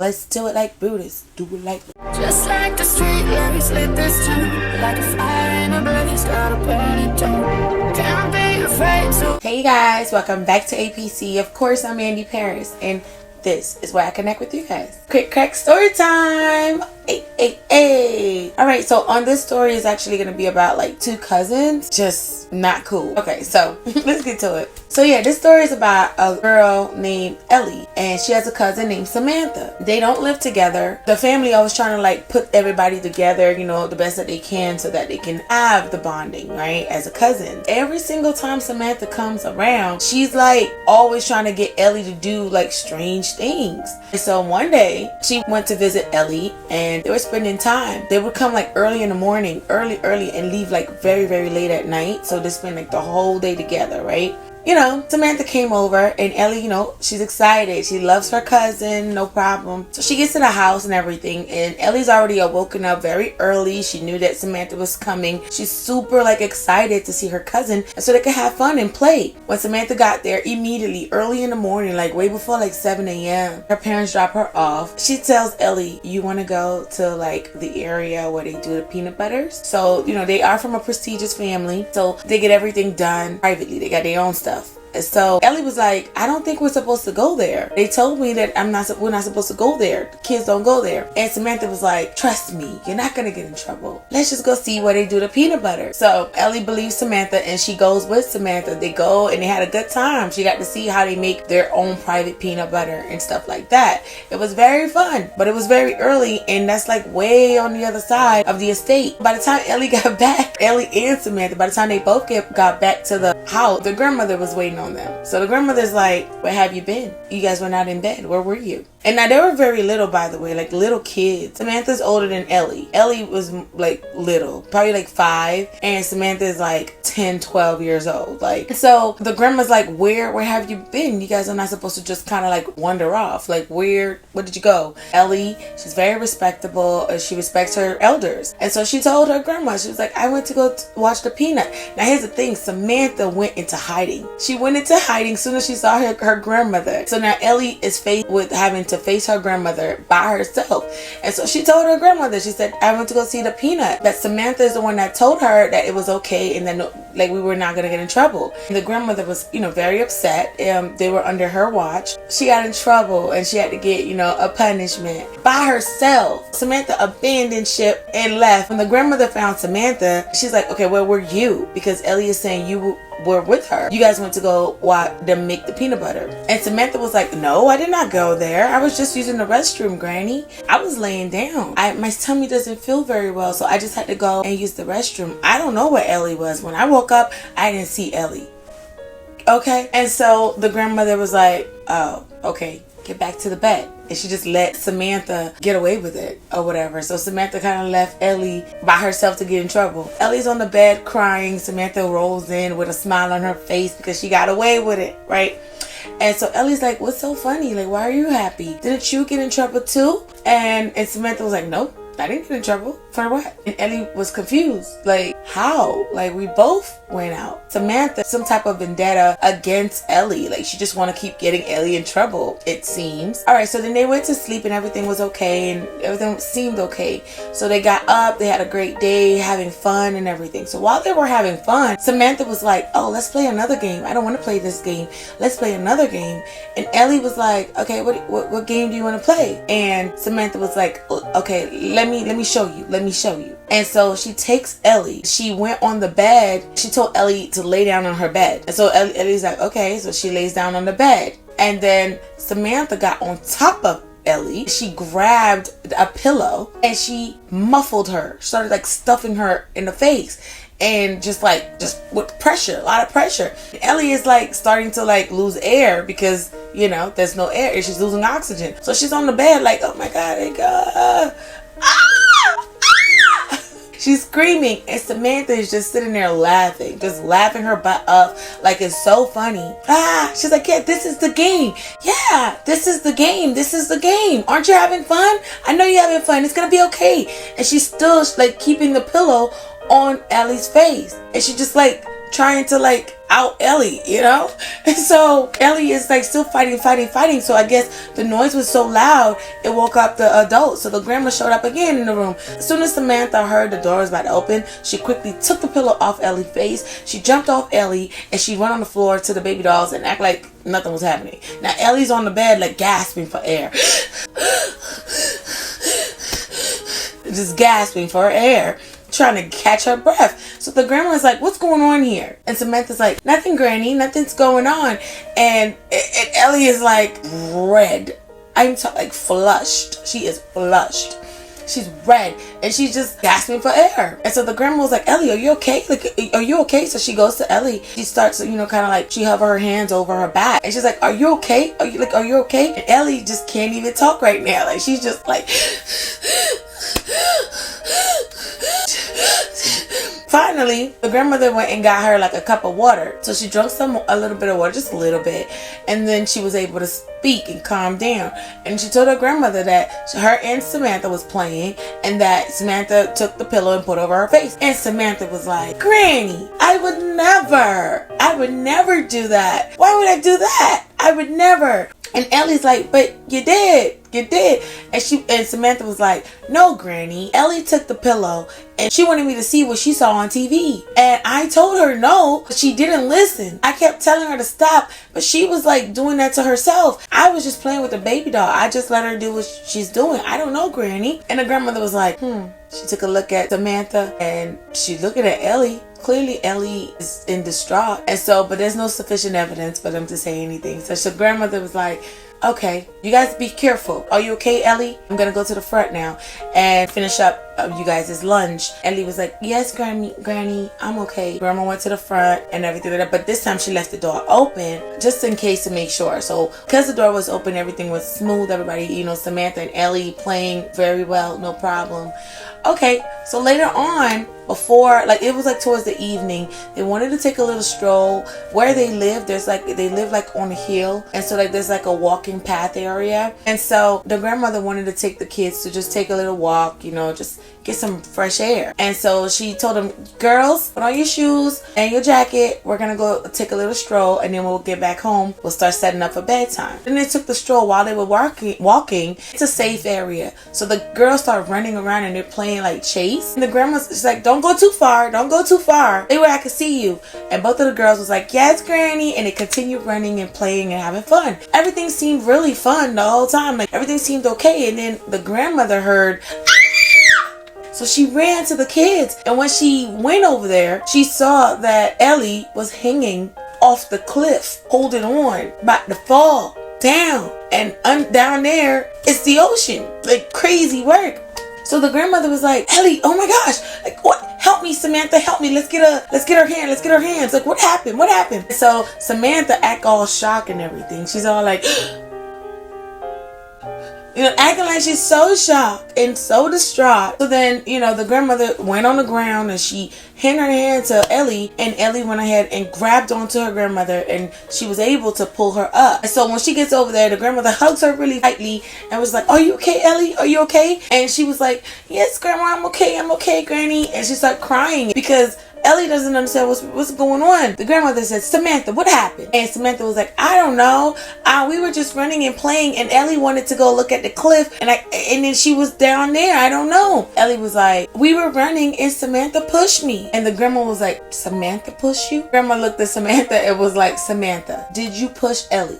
Let's do it like Brutus. Do it like just like the street lights lit this town, like a fire in a blaze, gotta burn it down. Can't be afraid to. Hey guys, welcome back to APC. Of course, I'm AndeeParis, and this is where I connect with you guys. Crick story time. Hey. Alright, so on this story is actually going to be about like two cousins. Just not cool. Okay, so let's get to it. So yeah, this story is about a girl named Ellie, and she has a cousin named Samantha. They don't live together. The family always trying to like put everybody together, you know, the best that they can so that they can have the bonding, right, as a cousin. Every single time Samantha comes around, she's like always trying to get Ellie to do like strange things. And so one day she went to visit Ellie, and they were spending time. They would come like early in the morning, early, and leave like very, very late at night. So they spend like the whole day together, right? You know, Samantha came over, and Ellie, you know, she's excited. She loves her cousin, no problem. So she gets to the house and everything, and Ellie's already woken up very early. She knew that Samantha was coming. She's super like excited to see her cousin, and so they could have fun and play. When Samantha got there, immediately, early in the morning, like way before like 7 a.m., her parents drop her off. She tells Ellie, you want to go to like the area where they do the peanut butters? So, you know, they are from a prestigious family, so they get everything done privately. They got their own stuff. So Ellie was like, I don't think we're supposed to go there. They told me that we're not supposed to go there. The kids don't go there. And Samantha was like, trust me, you're not gonna get in trouble. Let's just go see where they do the peanut butter. So Ellie believes Samantha, and she goes with Samantha. They go and they had a good time. She got to see how they make their own private peanut butter and stuff like that. It was very fun, but it was very early, and that's like way on the other side of the estate. By the time Ellie got back, Ellie and Samantha, by the time they both got back to the house, the grandmother was waiting on them. So the grandmother's like, where have you been? You guys were not in bed. Where were you? And now they were very little, by the way, like little kids. Samantha's older than Ellie. Ellie was like little, probably like 5, and Samantha's like 10, 12 years old. Like, so the grandma's like, where have you been? You guys are not supposed to just kind of like wander off. Like, where did you go? Ellie, she's very respectable. She respects her elders. And so she told her grandma, she was like, I went to go watch the peanut. Now here's the thing, Samantha went into hiding. She went into hiding as soon as she saw her grandmother. So now Ellie is faced with having to face her grandmother by herself. And so she told her grandmother, she said, I went to go see the peanut. That Samantha is the one that told her that it was okay and that like we were not going to get in trouble. And the grandmother was, you know, very upset. They were under her watch. She got in trouble and she had to get, you know, a punishment by herself. Samantha abandoned ship and left. When the grandmother found Samantha, she's like, okay, where were you? Because Ellie is saying you were with her. You guys went to go watch them make the peanut butter. And Samantha was like, no, I did not go there. I was just using the restroom, Granny. I was laying down. My tummy doesn't feel very well, so I just had to go and use the restroom. I don't know where Ellie was. When I woke up, I didn't see Ellie. Okay? And so the grandmother was like, oh, okay, get back to the bed. And she just let Samantha get away with it or whatever. So Samantha kind of left Ellie by herself to get in trouble. Ellie's on the bed crying. Samantha rolls in with a smile on her face because she got away with it, right? And so Ellie's like, what's so funny? Like, why are you happy? Didn't you get in trouble too? And Samantha was like, nope, I didn't get in trouble. For what? And Ellie was confused. Like, how? Like, we both went out. Samantha, some type of vendetta against Ellie. Like, she just want to keep getting Ellie in trouble, it seems. Alright, so then they went to sleep and everything was okay and everything seemed okay. So they got up, they had a great day, having fun and everything. So while they were having fun, Samantha was like, oh, let's play another game. I don't want to play this game. Let's play another game. And Ellie was like, okay, what game do you want to play? And Samantha was like, okay, let me show you. Let me show you. And so she takes Ellie. She went on the bed. She told Ellie to lay down on her bed. And so Ellie's like, okay. So she lays down on the bed. And then Samantha got on top of Ellie. She grabbed a pillow and she muffled her. Started like stuffing her in the face. And just with pressure, a lot of pressure. And Ellie is like starting to like lose air because, you know, there's no air and she's losing oxygen. So she's on the bed like, oh my God, she's screaming, and Samantha is just sitting there laughing, just laughing her butt up like it's so funny. She's like, yeah, this is the game. Yeah, this is the game. This is the game. Aren't you having fun? I know you're having fun. It's gonna be okay. And she's still like keeping the pillow on Ellie's face, and she just like trying to like, out Ellie, you know? And so Ellie is like still fighting. So I guess the noise was so loud, it woke up the adults. So the grandma showed up again in the room. As soon as Samantha heard the door was about to open, she quickly took the pillow off Ellie's face. She jumped off Ellie and she went on the floor to the baby dolls and act like nothing was happening. Now Ellie's on the bed like gasping for air. Just gasping for air, trying to catch her breath. So the grandma's like, what's going on here? And Samantha's like, nothing, Granny, nothing's going on. And Ellie is like red. Like flushed. She is flushed. She's red and she's just gasping for air. And so the grandma was like, Ellie, are you okay? Like, are you okay? So she goes to Ellie. She starts, kind of like, she hover her hands over her back and she's like, are you okay? Are you okay? And Ellie just can't even talk right now. Like, she's just like, finally, the grandmother went and got her like a cup of water. So she drank a little bit of water, just a little bit. And then she was able to speak and calm down. And she told her grandmother that her and Samantha was playing and that Samantha took the pillow and put it over her face. And Samantha was like, Granny, I would never do that. Why would I do that? I would never. And Ellie's like, but you did. And Samantha was like, no, Granny. Ellie took the pillow and she wanted me to see what she saw on TV. And I told her no, but she didn't listen. I kept telling her to stop, but she was like doing that to herself. I was just playing with the baby doll. I just let her do what she's doing. I don't know, Granny. And the grandmother was like, She took a look at Samantha and she's looking at Ellie. Clearly Ellie is in distraught. And so, but there's no sufficient evidence for them to say anything. So the grandmother was like, okay, you guys be careful. Are you okay, Ellie? I'm gonna go to the front now and finish up you guys' lunch. Ellie was like, yes, Granny, I'm okay. Grandma went to the front and everything like that, but this time she left the door open just in case to make sure. So because the door was open, everything was smooth. Everybody, Samantha and Ellie playing very well, no problem. Okay, so later on, before, like, it was like towards the evening, they wanted to take a little stroll. Where they live, they live like on a hill, and so like there's like a walking path area. And so the grandmother wanted to take the kids to just take a little walk, just get some fresh air. And so she told them, girls, put on your shoes and your jacket. We're gonna go take a little stroll, and then we'll get back home. We'll start setting up for bedtime. Then they took the stroll while they were walking. It's a safe area, so the girls start running around and they're playing like chase. And the grandma's just like, don't go too far. Stay where I can see you. And both of the girls was like, yes, Granny. And they continued running and playing and having fun. Everything seemed really fun the whole time. Like, everything seemed okay. And then the grandmother heard, so she ran to the kids. And when she went over there, she saw that Ellie was hanging off the cliff, holding on, about to fall down. And down there, it's the ocean. Like, crazy work. So the grandmother was like, Ellie, oh my gosh, like, what? Help me, Samantha, help me. Let's get her hands. Like, what happened? So Samantha act all shocked and everything. She's all like, acting like she's so shocked and so distraught. So then, the grandmother went on the ground and she handed her hand to Ellie, and Ellie went ahead and grabbed onto her grandmother, and she was able to pull her up. And so when she gets over there, the grandmother hugs her really tightly and was like, are you okay, Ellie? Are you okay? And she was like, yes, Grandma, I'm okay, Granny. And she started crying because Ellie doesn't understand what's going on. The grandmother said, Samantha, what happened? And Samantha was like, I don't know. We were just running and playing, and Ellie wanted to go look at the cliff, and then she was down there. I don't know. Ellie was like, we were running and Samantha pushed me. And the grandma was like, Samantha pushed you? Grandma looked at Samantha and was like, Samantha, did you push Ellie?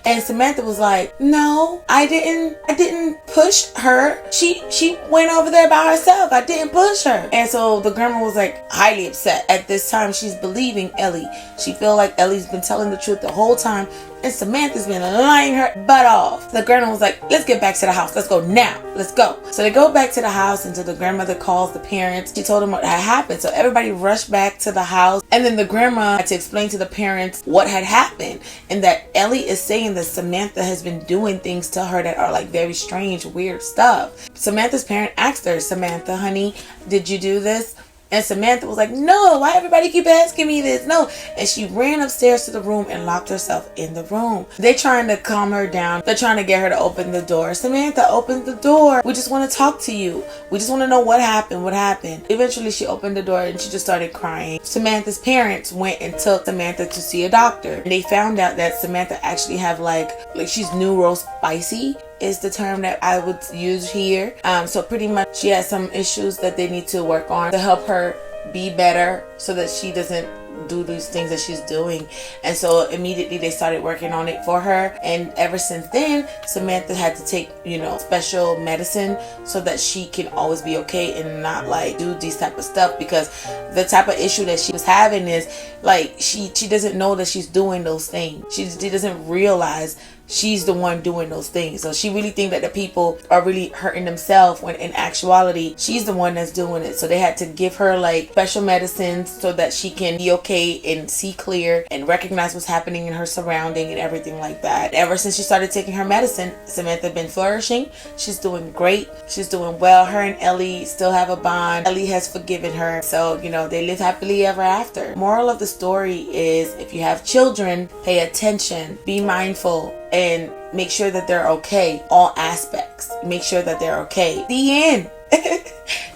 And Samantha was like, no, I didn't push her. She went over there by herself. I didn't push her. And so the grandma was like highly upset. At this time, she's believing Ellie. She feel like Ellie's been telling the truth the whole time, and Samantha's been lying her butt off. The grandma was like, let's get back to the house. Let's go now. Let's go. So they go back to the house, and so the grandmother calls the parents. She told them what had happened. So everybody rushed back to the house, and then the grandma had to explain to the parents what had happened, and that Ellie is saying that Samantha has been doing things to her that are like very strange, weird stuff. Samantha's parent asked her, Samantha, honey, did you do this? And Samantha was like, no, why everybody keep asking me this? No. And she ran upstairs to the room and locked herself in the room. They're trying to calm her down. They're trying to get her to open the door. Samantha, open the door. We just want to talk to you. We just want to know what happened. What happened? Eventually she opened the door and she just started crying. Samantha's parents went and took Samantha to see a doctor. And they found out that Samantha actually have like she's neurospicy is the term that I would use here. So pretty much she has some issues that they need to work on to help her be better so that she doesn't do these things that she's doing. And so immediately they started working on it for her, and ever since then Samantha had to take special medicine so that she can always be okay and not like do these type of stuff, because the type of issue that she was having is like she doesn't know that she's doing those things. She doesn't realize she's the one doing those things. So she really think that the people are really hurting themselves, when in actuality she's the one that's doing it. So they had to give her like special medicines so that she can be okay and see clear and recognize what's happening in her surrounding and everything like that. Ever since she started taking her medicine, Samantha been flourishing. She's doing great. She's doing well. Her and Ellie still have a bond. Ellie has forgiven her. So they live happily ever after. Moral of the story is, if you have children, pay attention, be mindful, and make sure that they're okay. All aspects. Make sure that they're okay. The end.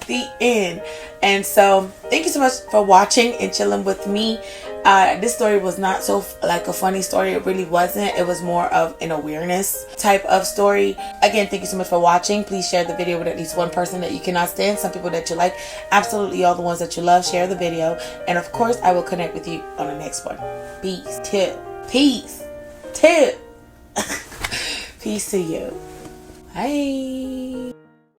The end. And so thank you so much for watching and chilling with me. This story was not so like a funny story. It really wasn't. It was more of an awareness type of story. Again, thank you so much for watching. Please share the video with at least one person that you cannot stand. Some people that you like. Absolutely all the ones that you love. Share the video. And of course, I will connect with you on the next one. Peace. Peace. Peace to you. Bye.